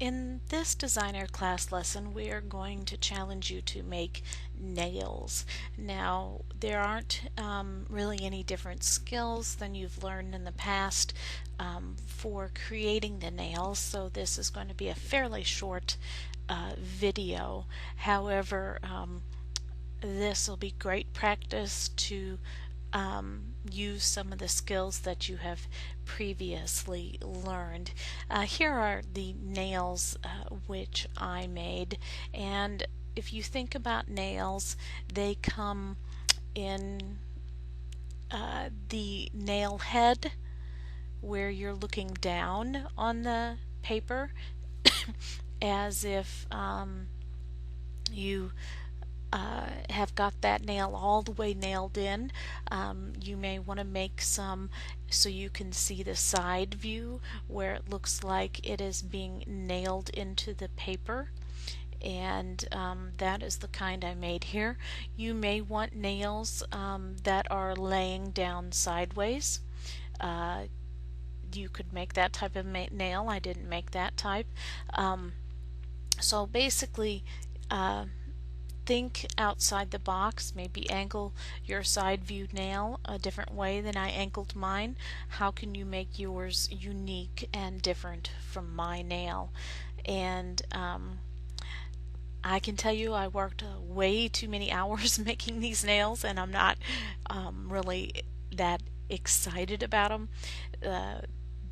In this designer class lesson, we are going to challenge you to make nails. Now, there aren't really any different skills than you've learned in the past for creating the nails, so this is going to be a fairly short video. However, this will be great practice to use some of the skills that you have previously learned. Here are the nails which I made, and if you think about nails, they come in the nail head where you're looking down on the paper as if you have got that nail all the way nailed in. You may want to make some so you can see the side view where it looks like it is being nailed into the paper, and that is the kind I made here. You may want nails that are laying down sideways. You could make that type of nail. I didn't make that type. So basically, think outside the box. Maybe angle your side view nail a different way than I angled mine. How can you make yours unique and different from my nail? And I can tell you I worked way too many hours making these nails, and I'm not really that excited about them.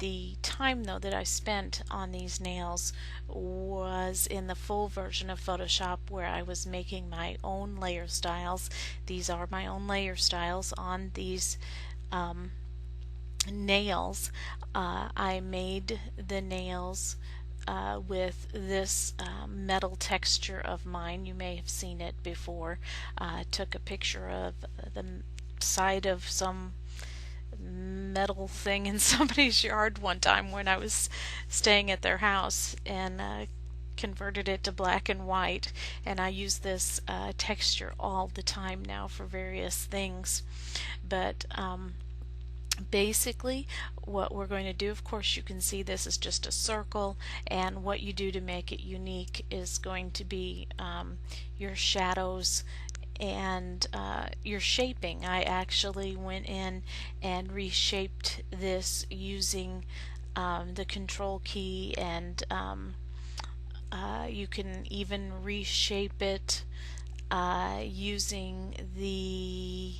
The time though that I spent on these nails was in the full version of Photoshop, where I was making my own layer styles. These are my own layer styles on these nails. I made the nails with this metal texture of mine. You may have seen it before. I took a picture of the side of some metal thing in somebody's yard one time when I was staying at their house, and converted it to black and white, and I use this texture all the time now for various things. But basically what we're going to do, of course you can see this is just a circle, and what you do to make it unique is going to be your shadows and your shaping. I actually went in and reshaped this using the control key, and you can even reshape it using the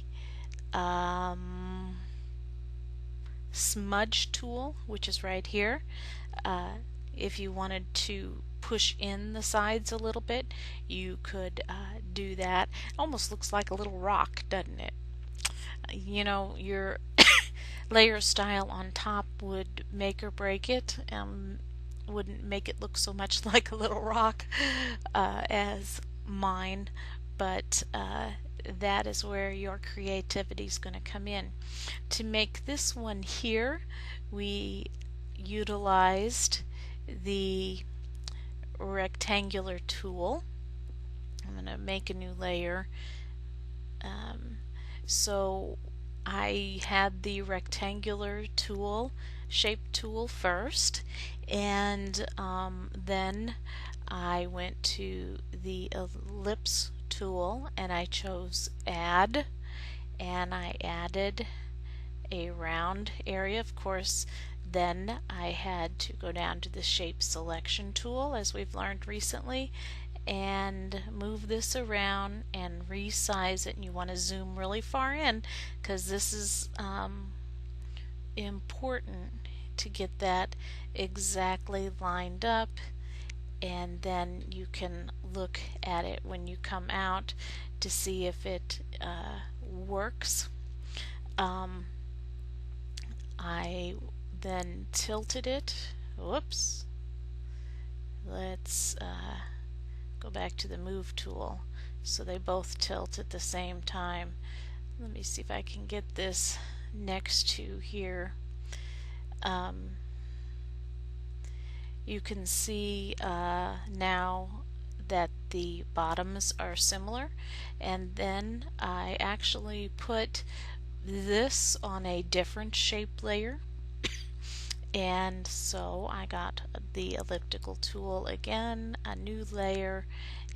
smudge tool, which is right here. If you wanted to push in the sides a little bit, you could do that. Almost looks like a little rock, doesn't it? You know, your layer style on top would make or break it. Wouldn't make it look so much like a little rock as mine, but that is where your creativity is going to come in. To make this one here, we utilized the rectangular tool. I'm going to make a new layer. So I had the rectangular tool, shape tool first, and then I went to the ellipse tool and I chose add, and I added a round area. Of course, then I had to go down to the shape selection tool, as we've learned recently, and move this around and resize it. And you want to zoom really far in, because this is important to get that exactly lined up, and then you can look at it when you come out to see if it works. I then tilted it. Whoops. Let's go back to the move tool so they both tilt at the same time. Let me see if I can get this next to here. You can see now that the bottoms are similar, and then I actually put this on a different shape layer And so I got the elliptical tool again, a new layer,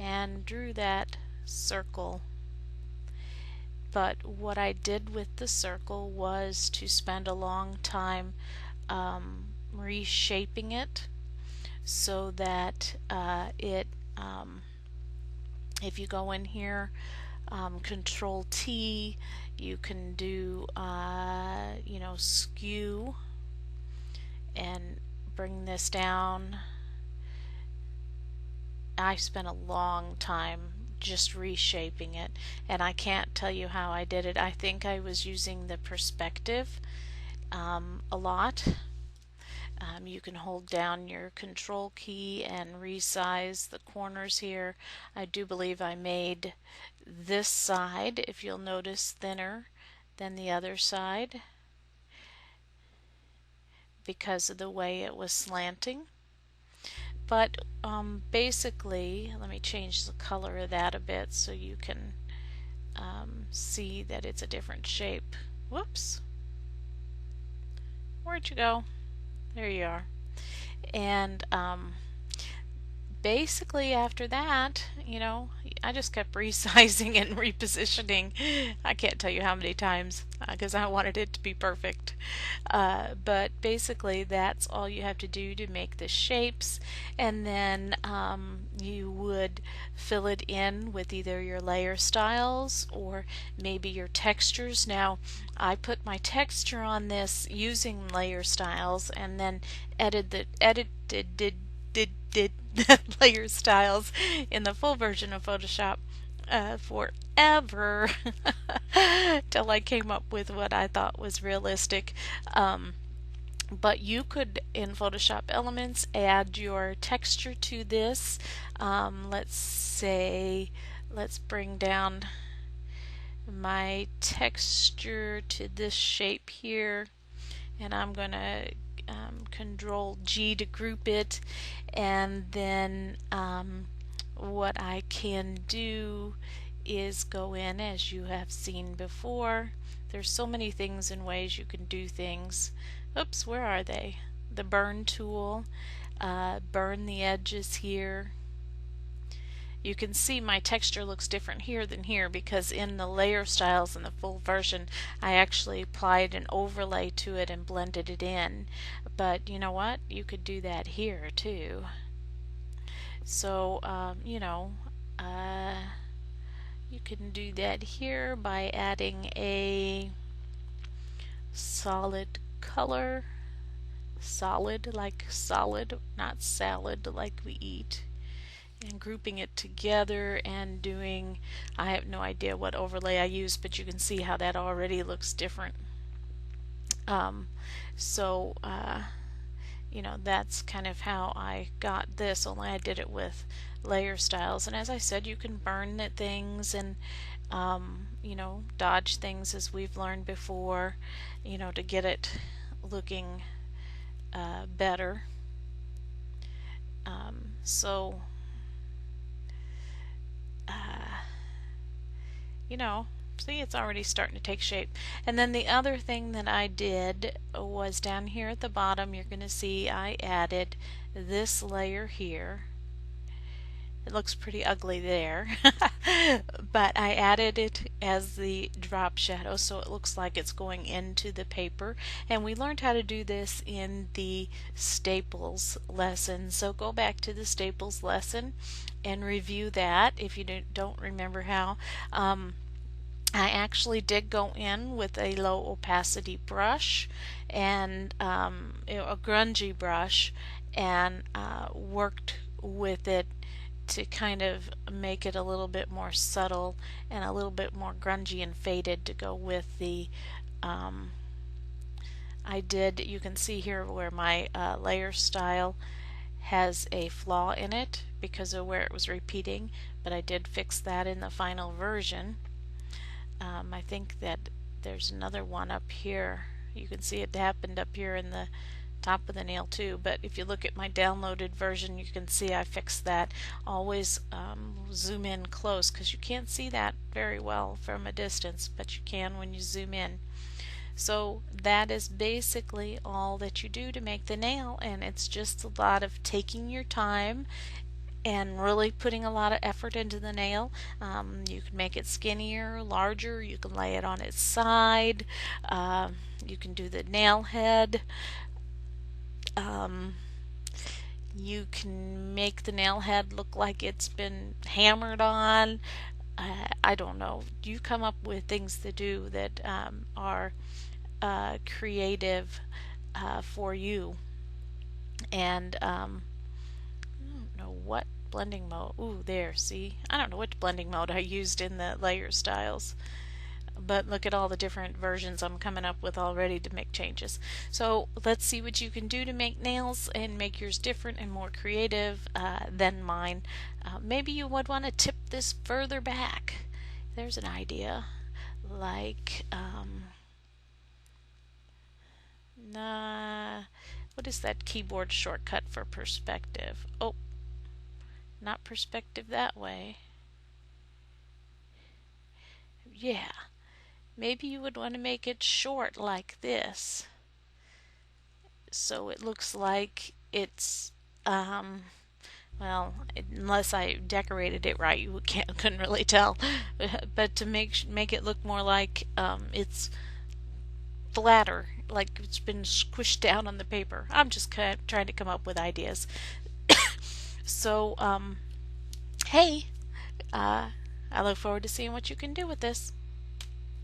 and drew that circle. But what I did with the circle was to spend a long time reshaping it so that if you go in here, Control T, you can do skew and bring this down. I spent a long time just reshaping it, and I can't tell you how I did it. I think I was using the perspective a lot. You can hold down your control key and resize the corners here. I do believe I made this side, if you'll notice, thinner than the other side because of the way it was slanting. But basically, let me change the color of that a bit so you can see that it's a different shape. Whoops. Where'd you go? There you are. And basically after that, I just kept resizing and repositioning. I can't tell you how many times because I wanted it to be perfect. But basically that's all you have to do to make the shapes, and then you would fill it in with either your layer styles or maybe your textures. Now I put my texture on this using layer styles and then edited layer styles in the full version of Photoshop forever till I came up with what I thought was realistic. But you could, in Photoshop Elements, add your texture to this. Let's bring down my texture to this shape here, and I'm going to Control G to group it, and then what I can do is go in, as you have seen before. There's so many things and ways you can do things. Oops, where are they? The burn tool, burn the edges here. You can see my texture looks different here than here because in the layer styles in the full version I actually applied an overlay to it and blended it in. But you know what? You could do that here too. So you can do that here by adding a solid color. Solid like solid, not salad like we eat. And grouping it together and doing, I have no idea what overlay I used, but you can see how that already looks different. That's kind of how I got this, only I did it with layer styles. And as I said, you can burn things and dodge things, as we've learned before, to get it looking better. See, it's already starting to take shape. And then the other thing that I did was down here at the bottom, you're going to see I added this layer here. It looks pretty ugly there, but I added it as the drop shadow so it looks like it's going into the paper. And we learned how to do this in the Staples lesson, so go back to the Staples lesson and review that if you don't remember how. I actually did go in with a low opacity brush and a grungy brush and worked with it to kind of make it a little bit more subtle and a little bit more grungy and faded to go with the you can see here where my layer style has a flaw in it because of where it was repeating, but I did fix that in the final version. I think that there's another one up here. You can see it happened up here in the top of the nail too, but if you look at my downloaded version you can see I fixed that. Always zoom in close because you can't see that very well from a distance, but you can when you zoom in. So that is basically all that you do to make the nail, and it's just a lot of taking your time and really putting a lot of effort into the nail. You can make it skinnier, larger, you can lay it on its side, you can do the nail head, um, you can make the nail head look like it's been hammered on. I don't know. You come up with things to do that are creative for you. And I don't know what blending mode. Ooh, there, see? I don't know which blending mode I used in the layer styles. But look at all the different versions I'm coming up with already to make changes. So let's see what you can do to make nails and make yours different and more creative than mine. Maybe you would want to tip this further back. There's an idea. Like, nah, what is that keyboard shortcut for perspective? Oh, not perspective that way. Yeah, maybe you would want to make it short like this. So it looks like it's, um, well, unless I decorated it right, you couldn't really tell. But to make it look more like it's flatter, like it's been squished down on the paper. I'm just kind of trying to come up with ideas. So, hey, uh, I look forward to seeing what you can do with this.